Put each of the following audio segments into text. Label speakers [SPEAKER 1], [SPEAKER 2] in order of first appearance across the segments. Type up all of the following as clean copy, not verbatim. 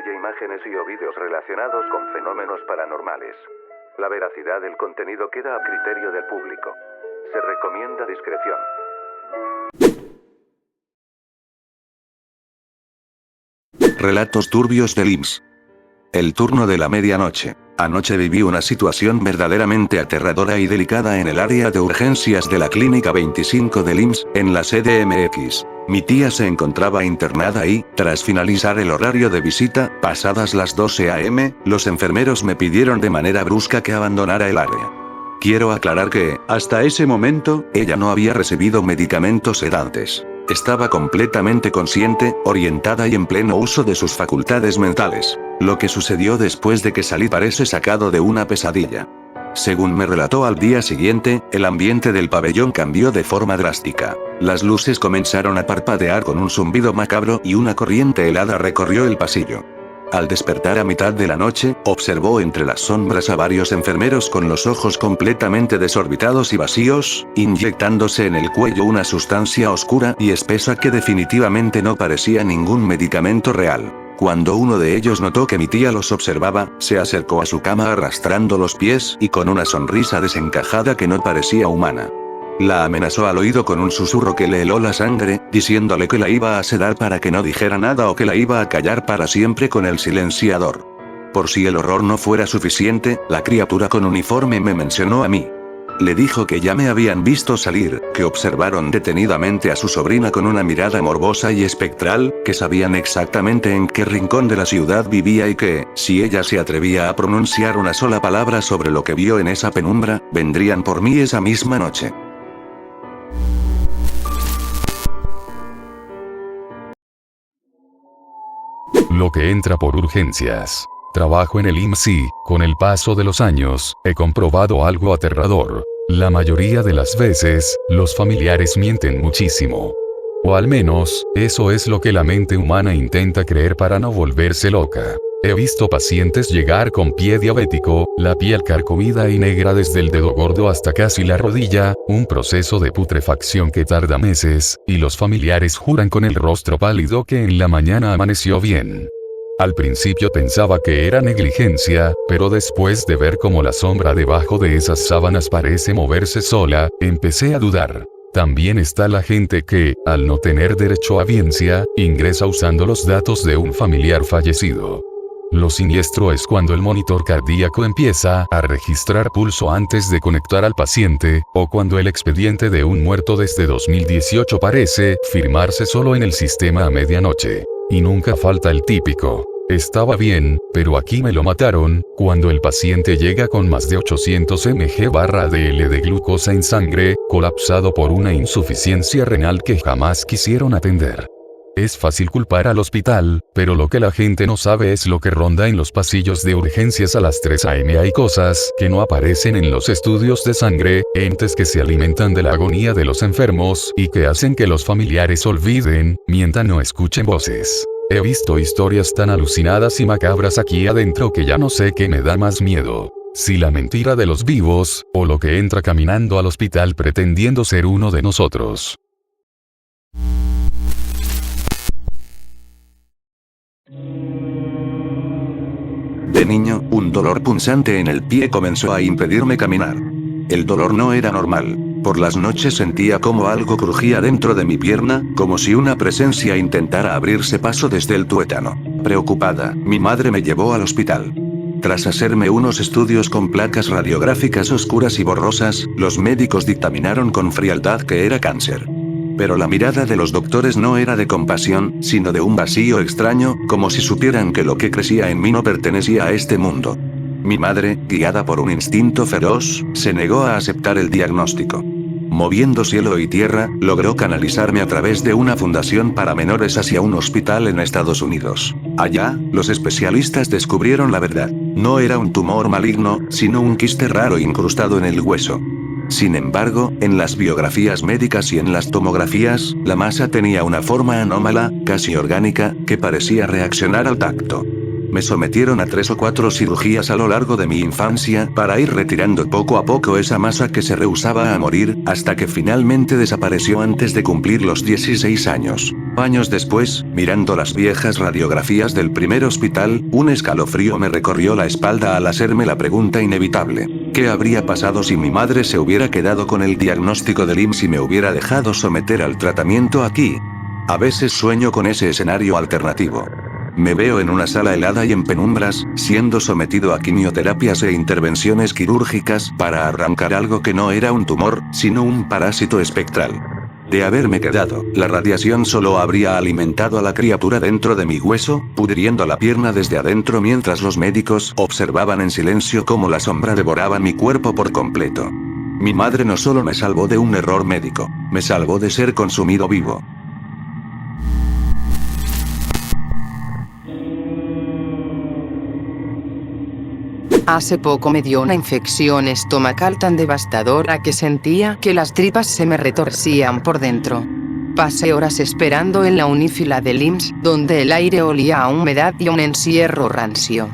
[SPEAKER 1] incluye imágenes y o vídeos relacionados con fenómenos paranormales. La veracidad del contenido queda a criterio del público. Se recomienda discreción.
[SPEAKER 2] Relatos turbios del IMSS. El turno de la medianoche. Anoche viví una situación verdaderamente aterradora y delicada en el área de urgencias de la Clínica 25 del IMSS, en la CDMX. Mi tía se encontraba internada y, tras finalizar el horario de visita, pasadas las 12 a.m., los enfermeros me pidieron de manera brusca que abandonara el área. Quiero aclarar que, hasta ese momento, ella no había recibido medicamentos sedantes. Estaba completamente consciente, orientada y en pleno uso de sus facultades mentales. Lo que sucedió después de que salí parece sacado de una pesadilla. Según me relató al día siguiente, el ambiente del pabellón cambió de forma drástica. Las luces comenzaron a parpadear con un zumbido macabro y una corriente helada recorrió el pasillo. Al despertar a mitad de la noche, observó entre las sombras a varios enfermeros con los ojos completamente desorbitados y vacíos, inyectándose en el cuello una sustancia oscura y espesa que definitivamente no parecía ningún medicamento real. Cuando uno de ellos notó que mi tía los observaba, se acercó a su cama arrastrando los pies y con una sonrisa desencajada que no parecía humana. La amenazó al oído con un susurro que le heló la sangre, diciéndole que la iba a sedar para que no dijera nada o que la iba a callar para siempre con el silenciador. Por si el horror no fuera suficiente, la criatura con uniforme me mencionó a mí. Le dijo que ya me habían visto salir, que observaron detenidamente a su sobrina con una mirada morbosa y espectral, que sabían exactamente en qué rincón de la ciudad vivía y que, si ella se atrevía a pronunciar una sola palabra sobre lo que vio en esa penumbra, vendrían por mí esa misma noche.
[SPEAKER 3] Lo que entra por urgencias. Trabajo en el IMSS y, con el paso de los años, he comprobado algo aterrador. La mayoría de las veces, los familiares mienten muchísimo. O al menos, eso es lo que la mente humana intenta creer para no volverse loca. He visto pacientes llegar con pie diabético, la piel carcomida y negra desde el dedo gordo hasta casi la rodilla, un proceso de putrefacción que tarda meses, y los familiares juran con el rostro pálido que en la mañana amaneció bien. Al principio pensaba que era negligencia, pero después de ver cómo la sombra debajo de esas sábanas parece moverse sola, empecé a dudar. También está la gente que, al no tener derecho a audiencia, ingresa usando los datos de un familiar fallecido. Lo siniestro es cuando el monitor cardíaco empieza a registrar pulso antes de conectar al paciente, o cuando el expediente de un muerto desde 2018 parece firmarse solo en el sistema a medianoche. Y nunca falta el típico: estaba bien, pero aquí me lo mataron, cuando el paciente llega con más de 800 mg/dl de glucosa en sangre, colapsado por una insuficiencia renal que jamás quisieron atender. Es fácil culpar al hospital, pero lo que la gente no sabe es lo que ronda en los pasillos de urgencias a las 3 a.m. Hay cosas que no aparecen en los estudios de sangre, entes que se alimentan de la agonía de los enfermos y que hacen que los familiares olviden, mientan o escuchen voces. He visto historias tan alucinadas y macabras aquí adentro que ya no sé qué me da más miedo. Si la mentira de los vivos, o lo que entra caminando al hospital pretendiendo ser uno de nosotros.
[SPEAKER 2] De niño, un dolor punzante en el pie comenzó a impedirme caminar. El dolor no era normal. Por las noches sentía como algo crujía dentro de mi pierna, como si una presencia intentara abrirse paso desde el tuétano. Preocupada, mi madre me llevó al hospital. Tras hacerme unos estudios con placas radiográficas oscuras y borrosas, los médicos dictaminaron con frialdad que era cáncer. Pero la mirada de los doctores no era de compasión, sino de un vacío extraño, como si supieran que lo que crecía en mí no pertenecía a este mundo. Mi madre, guiada por un instinto feroz, se negó a aceptar el diagnóstico. Moviendo cielo y tierra, logró canalizarme a través de una fundación para menores hacia un hospital en Estados Unidos. Allá, los especialistas descubrieron la verdad. No era un tumor maligno, sino un quiste raro incrustado en el hueso. Sin embargo, en las biografías médicas y en las tomografías, la masa tenía una forma anómala, casi orgánica, que parecía reaccionar al tacto. Me sometieron a 3 o 4 cirugías a lo largo de mi infancia para ir retirando poco a poco esa masa que se rehusaba a morir, hasta que finalmente desapareció antes de cumplir los 16 años. Años después, mirando las viejas radiografías del primer hospital, un escalofrío me recorrió la espalda al hacerme la pregunta inevitable. ¿Qué habría pasado si mi madre se hubiera quedado con el diagnóstico del IMSS y me hubiera dejado someter al tratamiento aquí? A veces sueño con ese escenario alternativo. Me veo en una sala helada y en penumbras, siendo sometido a quimioterapias e intervenciones quirúrgicas para arrancar algo que no era un tumor, sino un parásito espectral. De haberme quedado, la radiación solo habría alimentado a la criatura dentro de mi hueso, pudriendo la pierna desde adentro mientras los médicos observaban en silencio cómo la sombra devoraba mi cuerpo por completo. Mi madre no solo me salvó de un error médico, me salvó de ser consumido vivo.
[SPEAKER 4] Hace poco me dio una infección estomacal tan devastadora que sentía que las tripas se me retorcían por dentro. Pasé horas esperando en la unifila del IMSS, donde el aire olía a humedad y un encierro rancio.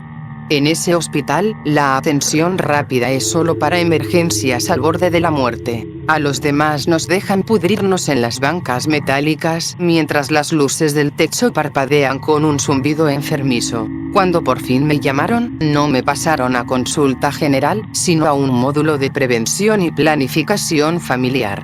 [SPEAKER 4] En ese hospital, la atención rápida es solo para emergencias al borde de la muerte. A los demás nos dejan pudrirnos en las bancas metálicas, mientras las luces del techo parpadean con un zumbido enfermizo. Cuando por fin me llamaron, no me pasaron a consulta general, sino a un módulo de prevención y planificación familiar.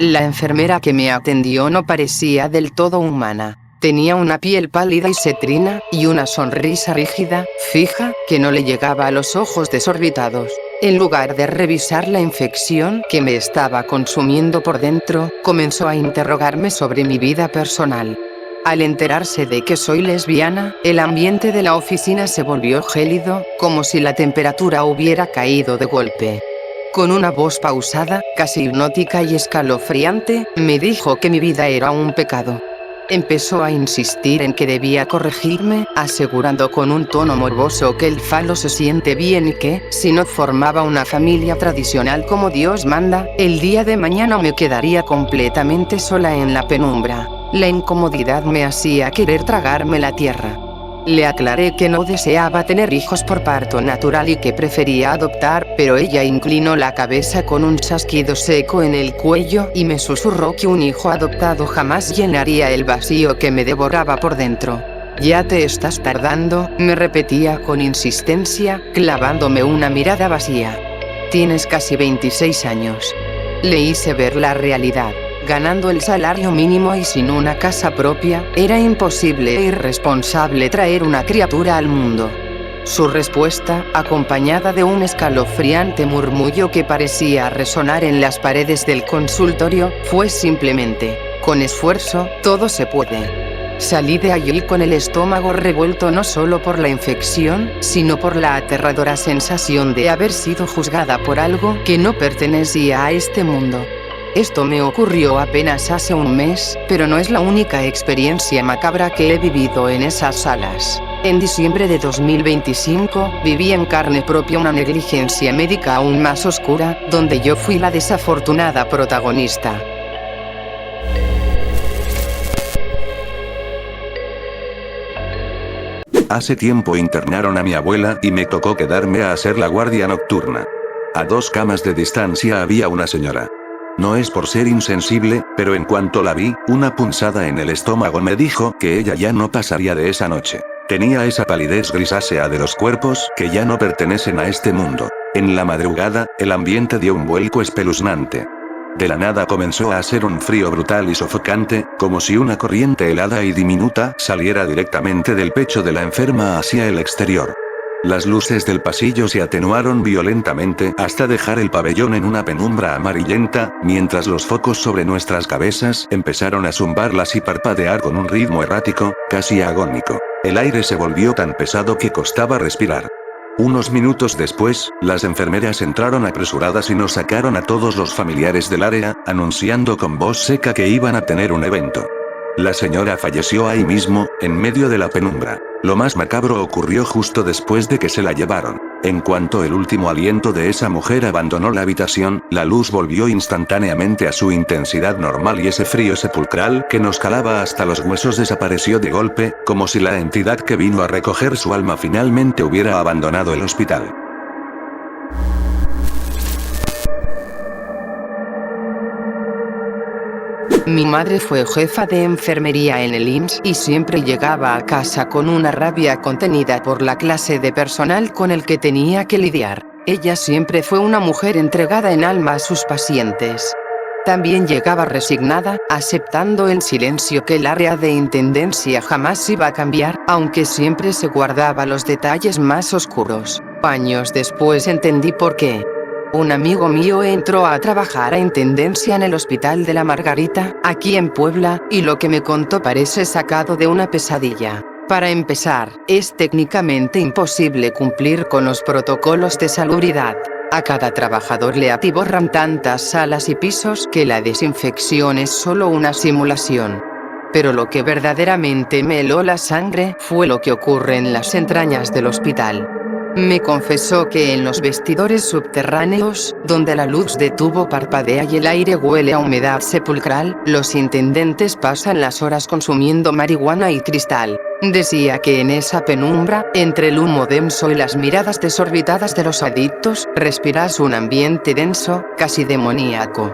[SPEAKER 4] La enfermera que me atendió no parecía del todo humana. Tenía una piel pálida y cetrina, y una sonrisa rígida, fija, que no le llegaba a los ojos desorbitados. En lugar de revisar la infección que me estaba consumiendo por dentro, comenzó a interrogarme sobre mi vida personal. Al enterarse de que soy lesbiana, el ambiente de la oficina se volvió gélido, como si la temperatura hubiera caído de golpe. Con una voz pausada, casi hipnótica y escalofriante, me dijo que mi vida era un pecado. Empezó a insistir en que debía corregirme, asegurando con un tono morboso que el falo se siente bien y que, si no formaba una familia tradicional como Dios manda, el día de mañana me quedaría completamente sola en la penumbra. La incomodidad me hacía querer tragarme la tierra. Le aclaré que no deseaba tener hijos por parto natural y que prefería adoptar, pero ella inclinó la cabeza con un chasquido seco en el cuello y me susurró que un hijo adoptado jamás llenaría el vacío que me devoraba por dentro. «Ya te estás tardando», me repetía con insistencia, clavándome una mirada vacía. «Tienes casi 26 años». Le hice ver la realidad. Ganando el salario mínimo y sin una casa propia, era imposible e irresponsable traer una criatura al mundo. Su respuesta, acompañada de un escalofriante murmullo que parecía resonar en las paredes del consultorio, fue simplemente: «Con esfuerzo, todo se puede». Salí de allí con el estómago revuelto no solo por la infección, sino por la aterradora sensación de haber sido juzgada por algo que no pertenecía a este mundo. Esto me ocurrió apenas hace un mes, pero no es la única experiencia macabra que he vivido en esas salas. En diciembre de 2025, viví en carne propia una negligencia médica aún más oscura, donde yo fui la desafortunada protagonista.
[SPEAKER 2] Hace tiempo internaron a mi abuela y me tocó quedarme a hacer la guardia nocturna. A 2 camas de distancia había una señora. No es por ser insensible, pero en cuanto la vi, una punzada en el estómago me dijo que ella ya no pasaría de esa noche. Tenía esa palidez grisácea de los cuerpos que ya no pertenecen a este mundo. En la madrugada, el ambiente dio un vuelco espeluznante. De la nada comenzó a hacer un frío brutal y sofocante, como si una corriente helada y diminuta saliera directamente del pecho de la enferma hacia el exterior. Las luces del pasillo se atenuaron violentamente hasta dejar el pabellón en una penumbra amarillenta, mientras los focos sobre nuestras cabezas empezaron a zumbarlas y parpadear con un ritmo errático, casi agónico. El aire se volvió tan pesado que costaba respirar. Unos minutos después, las enfermeras entraron apresuradas y nos sacaron a todos los familiares del área, anunciando con voz seca que iban a tener un evento. La señora falleció ahí mismo, en medio de la penumbra. Lo más macabro ocurrió justo después de que se la llevaron. En cuanto el último aliento de esa mujer abandonó la habitación, la luz volvió instantáneamente a su intensidad normal y ese frío sepulcral que nos calaba hasta los huesos desapareció de golpe, como si la entidad que vino a recoger su alma finalmente hubiera abandonado el hospital.
[SPEAKER 4] Mi madre fue jefa de enfermería en el IMSS y siempre llegaba a casa con una rabia contenida por la clase de personal con el que tenía que lidiar. Ella siempre fue una mujer entregada en alma a sus pacientes. También llegaba resignada, aceptando en silencio que el área de intendencia jamás iba a cambiar, aunque siempre se guardaba los detalles más oscuros. Años después entendí por qué. Un amigo mío entró a trabajar a intendencia en el Hospital de la Margarita, aquí en Puebla, y lo que me contó parece sacado de una pesadilla. Para empezar, es técnicamente imposible cumplir con los protocolos de salubridad. A cada trabajador le atiborran tantas salas y pisos que la desinfección es solo una simulación. Pero lo que verdaderamente me heló la sangre fue lo que ocurre en las entrañas del hospital. Me confesó que en los vestidores subterráneos, donde la luz de tubo parpadea y el aire huele a humedad sepulcral, los intendentes pasan las horas consumiendo marihuana y cristal. Decía que en esa penumbra, entre el humo denso y las miradas desorbitadas de los adictos, respiras un ambiente denso, casi demoníaco.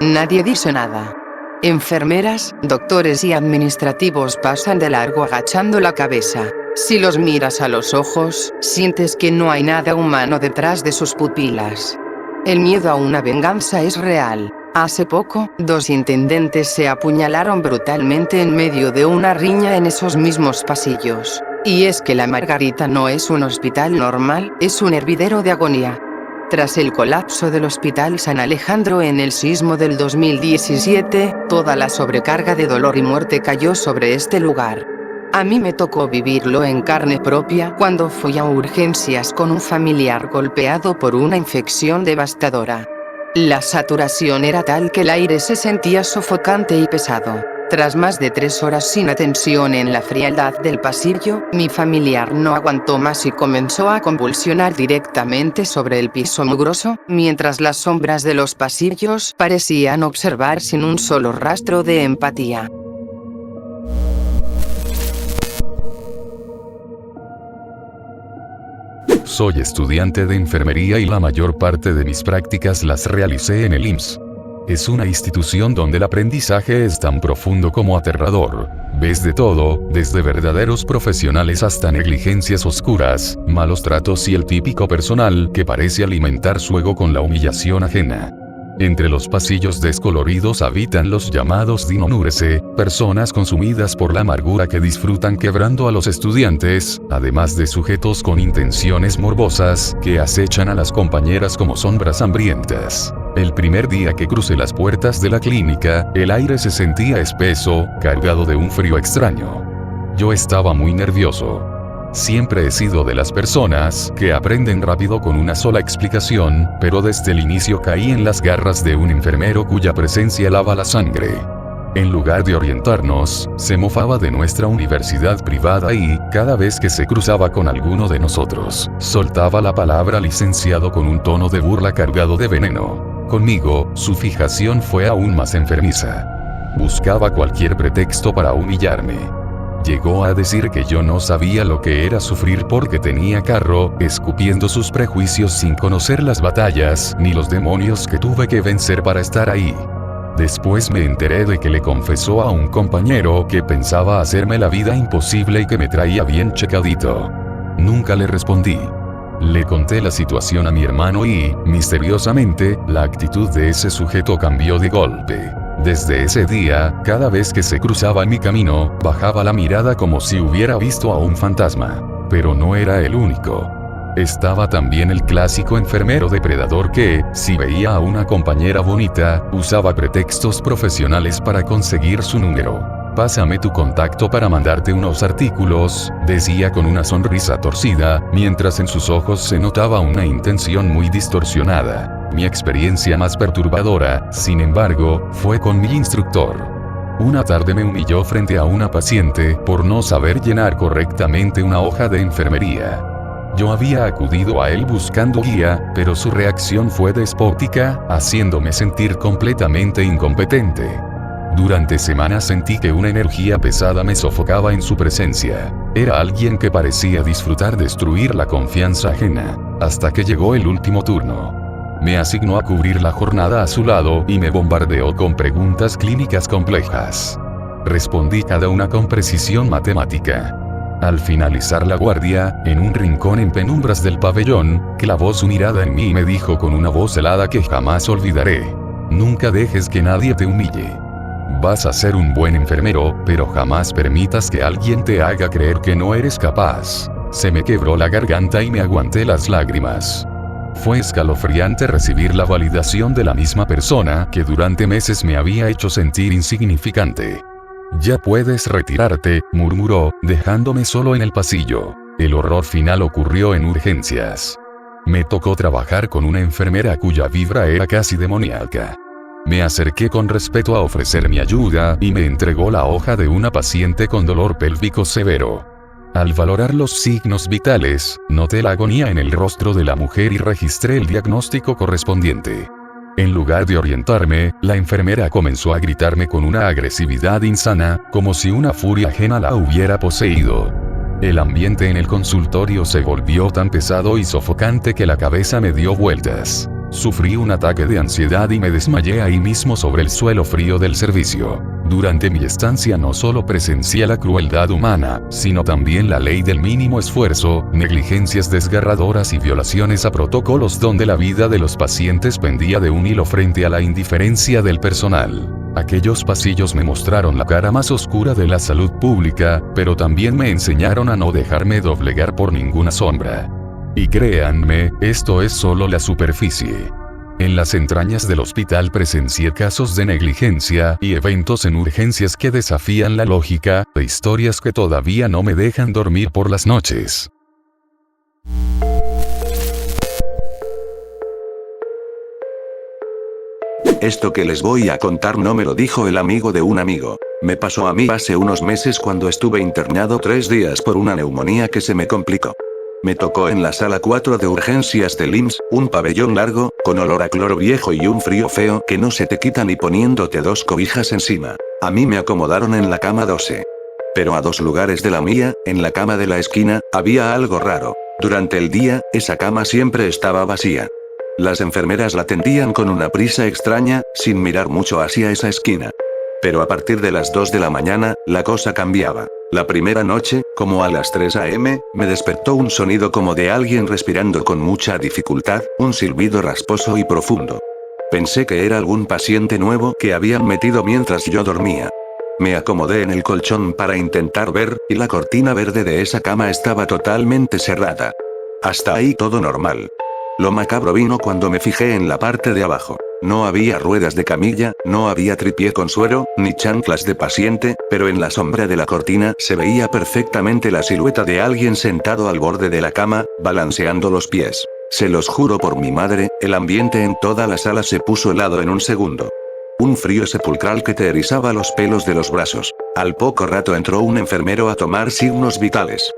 [SPEAKER 4] Nadie dice nada. Enfermeras, doctores y administrativos pasan de largo agachando la cabeza. Si los miras a los ojos, sientes que no hay nada humano detrás de sus pupilas. El miedo a una venganza es real. Hace poco, 2 intendentes se apuñalaron brutalmente en medio de una riña en esos mismos pasillos. Y es que la Margarita no es un hospital normal, es un hervidero de agonía. Tras el colapso del Hospital San Alejandro en el sismo del 2017, toda la sobrecarga de dolor y muerte cayó sobre este lugar. A mí me tocó vivirlo en carne propia cuando fui a urgencias con un familiar golpeado por una infección devastadora. La saturación era tal que el aire se sentía sofocante y pesado. Tras más de 3 horas sin atención en la frialdad del pasillo, mi familiar no aguantó más y comenzó a convulsionar directamente sobre el piso mugroso, mientras las sombras de los pasillos parecían observar sin un solo rastro de empatía.
[SPEAKER 3] Soy estudiante de enfermería y la mayor parte de mis prácticas las realicé en el IMSS. Es una institución donde el aprendizaje es tan profundo como aterrador. Ves de todo, desde verdaderos profesionales hasta negligencias oscuras, malos tratos y el típico personal que parece alimentar su ego con la humillación ajena. Entre los pasillos descoloridos habitan los llamados dinonurese, personas consumidas por la amargura que disfrutan quebrando a los estudiantes, además de sujetos con intenciones morbosas que acechan a las compañeras como sombras hambrientas. El primer día que crucé las puertas de la clínica, el aire se sentía espeso, cargado de un frío extraño. Yo estaba muy nervioso. Siempre he sido de las personas que aprenden rápido con una sola explicación, pero desde el inicio caí en las garras de un enfermero cuya presencia lava la sangre. En lugar de orientarnos, se mofaba de nuestra universidad privada y, cada vez que se cruzaba con alguno de nosotros, soltaba la palabra licenciado con un tono de burla cargado de veneno. Conmigo, su fijación fue aún más enfermiza. Buscaba cualquier pretexto para humillarme. Llegó a decir que yo no sabía lo que era sufrir porque tenía carro, escupiendo sus prejuicios sin conocer las batallas ni los demonios que tuve que vencer para estar ahí. Después me enteré de que le confesó a un compañero que pensaba hacerme la vida imposible y que me traía bien checadito. Nunca le respondí. Le conté la situación a mi hermano y, misteriosamente, la actitud de ese sujeto cambió de golpe. Desde ese día, cada vez que se cruzaba en mi camino, bajaba la mirada como si hubiera visto a un fantasma. Pero no era el único. Estaba también el clásico enfermero depredador que, si veía a una compañera bonita, usaba pretextos profesionales para conseguir su número. Pásame tu contacto para mandarte unos artículos, decía con una sonrisa torcida, mientras en sus ojos se notaba una intención muy distorsionada. Mi experiencia más perturbadora, sin embargo, fue con mi instructor. Una tarde me humilló frente a una paciente por no saber llenar correctamente una hoja de enfermería. Yo había acudido a él buscando guía, pero su reacción fue despótica, haciéndome sentir completamente incompetente. Durante semanas sentí que una energía pesada me sofocaba en su presencia. Era alguien que parecía disfrutar destruir la confianza ajena, hasta que llegó el último turno. Me asignó a cubrir la jornada a su lado y me bombardeó con preguntas clínicas complejas. Respondí cada una con precisión matemática. Al finalizar la guardia, en un rincón en penumbras del pabellón, clavó su mirada en mí y me dijo con una voz helada que jamás olvidaré: nunca dejes que nadie te humille. Vas a ser un buen enfermero, pero jamás permitas que alguien te haga creer que no eres capaz. Se me quebró la garganta y me aguanté las lágrimas. Fue escalofriante recibir la validación de la misma persona que durante meses me había hecho sentir insignificante. Ya puedes retirarte, murmuró, dejándome solo en el pasillo. El horror final ocurrió en urgencias. Me tocó trabajar con una enfermera cuya vibra era casi demoníaca. Me acerqué con respeto a ofrecer mi ayuda y me entregó la hoja de una paciente con dolor pélvico severo. Al valorar los signos vitales, noté la agonía en el rostro de la mujer y registré el diagnóstico correspondiente. En lugar de orientarme, la enfermera comenzó a gritarme con una agresividad insana, como si una furia ajena la hubiera poseído. El ambiente en el consultorio se volvió tan pesado y sofocante que la cabeza me dio vueltas. Sufrí un ataque de ansiedad y me desmayé ahí mismo sobre el suelo frío del servicio. Durante mi estancia no solo presencié la crueldad humana, sino también la ley del mínimo esfuerzo, negligencias desgarradoras y violaciones a protocolos donde la vida de los pacientes pendía de un hilo frente a la indiferencia del personal. Aquellos pasillos me mostraron la cara más oscura de la salud pública, pero también me enseñaron a no dejarme doblegar por ninguna sombra. Y créanme, esto es solo la superficie. En las entrañas del hospital presencié casos de negligencia y eventos en urgencias que desafían la lógica, e historias que todavía no me dejan dormir por las noches.
[SPEAKER 2] Esto que les voy a contar no me lo dijo el amigo de un amigo. Me pasó a mí hace unos meses cuando estuve internado 3 días por una neumonía que se me complicó. Me tocó en la sala 4 de urgencias del IMSS, un pabellón largo, con olor a cloro viejo y un frío feo que no se te quita ni poniéndote 2 cobijas encima. A mí me acomodaron en la cama 12. Pero a 2 lugares de la mía, en la cama de la esquina, había algo raro. Durante el día, esa cama siempre estaba vacía. Las enfermeras la tendían con una prisa extraña, sin mirar mucho hacia esa esquina. Pero a partir de las 2 de la mañana, la cosa cambiaba. La primera noche, como a las 3 a.m., me despertó un sonido como de alguien respirando con mucha dificultad, un silbido rasposo y profundo. Pensé que era algún paciente nuevo que habían metido mientras yo dormía. Me acomodé en el colchón para intentar ver, y la cortina verde de esa cama estaba totalmente cerrada. Hasta ahí todo normal. Lo macabro vino cuando me fijé en la parte de abajo. No había ruedas de camilla, no había tripié con suero, ni chanclas de paciente, pero en la sombra de la cortina se veía perfectamente la silueta de alguien sentado al borde de la cama, balanceando los pies. Se los juro por mi madre, el ambiente en toda la sala se puso helado en un segundo. Un frío sepulcral que te erizaba los pelos de los brazos. Al poco rato entró un enfermero a tomar signos vitales.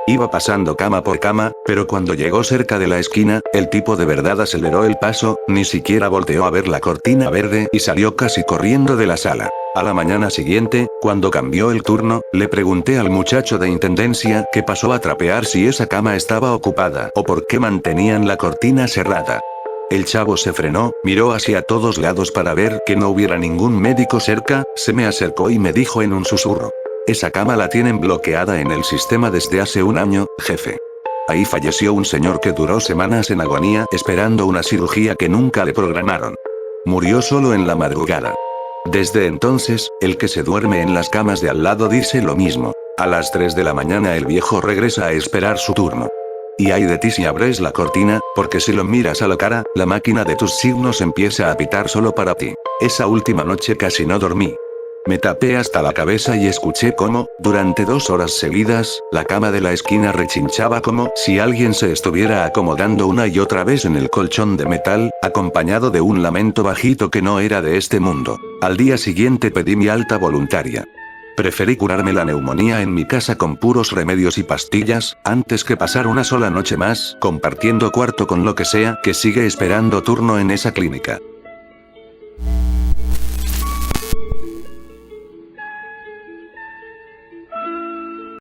[SPEAKER 2] Iba pasando cama por cama, pero cuando llegó cerca de la esquina, el tipo de verdad aceleró el paso, ni siquiera volteó a ver la cortina verde y salió casi corriendo de la sala. A la mañana siguiente, cuando cambió el turno, le pregunté al muchacho de intendencia que pasó a trapear si esa cama estaba ocupada o por qué mantenían la cortina cerrada. El chavo se frenó, miró hacia todos lados para ver que no hubiera ningún médico cerca, se me acercó y me dijo en un susurro: esa cama la tienen bloqueada en el sistema desde hace 1 año, jefe. Ahí falleció un señor que duró semanas en agonía esperando una cirugía que nunca le programaron. Murió solo en la madrugada. Desde entonces, el que se duerme en las camas de al lado dice lo mismo. A las 3 de la mañana el viejo regresa a esperar su turno. Y hay de ti si abres la cortina, porque si lo miras a la cara, la máquina de tus signos empieza a pitar solo para ti. Esa última noche casi no dormí. Me tapé hasta la cabeza y escuché cómo, durante 2 horas seguidas, la cama de la esquina rechinchaba como si alguien se estuviera acomodando una y otra vez en el colchón de metal, acompañado de un lamento bajito que no era de este mundo. Al día siguiente pedí mi alta voluntaria. Preferí curarme la neumonía en mi casa con puros remedios y pastillas, antes que pasar una sola noche más, compartiendo cuarto con lo que sea que sigue esperando turno en esa clínica.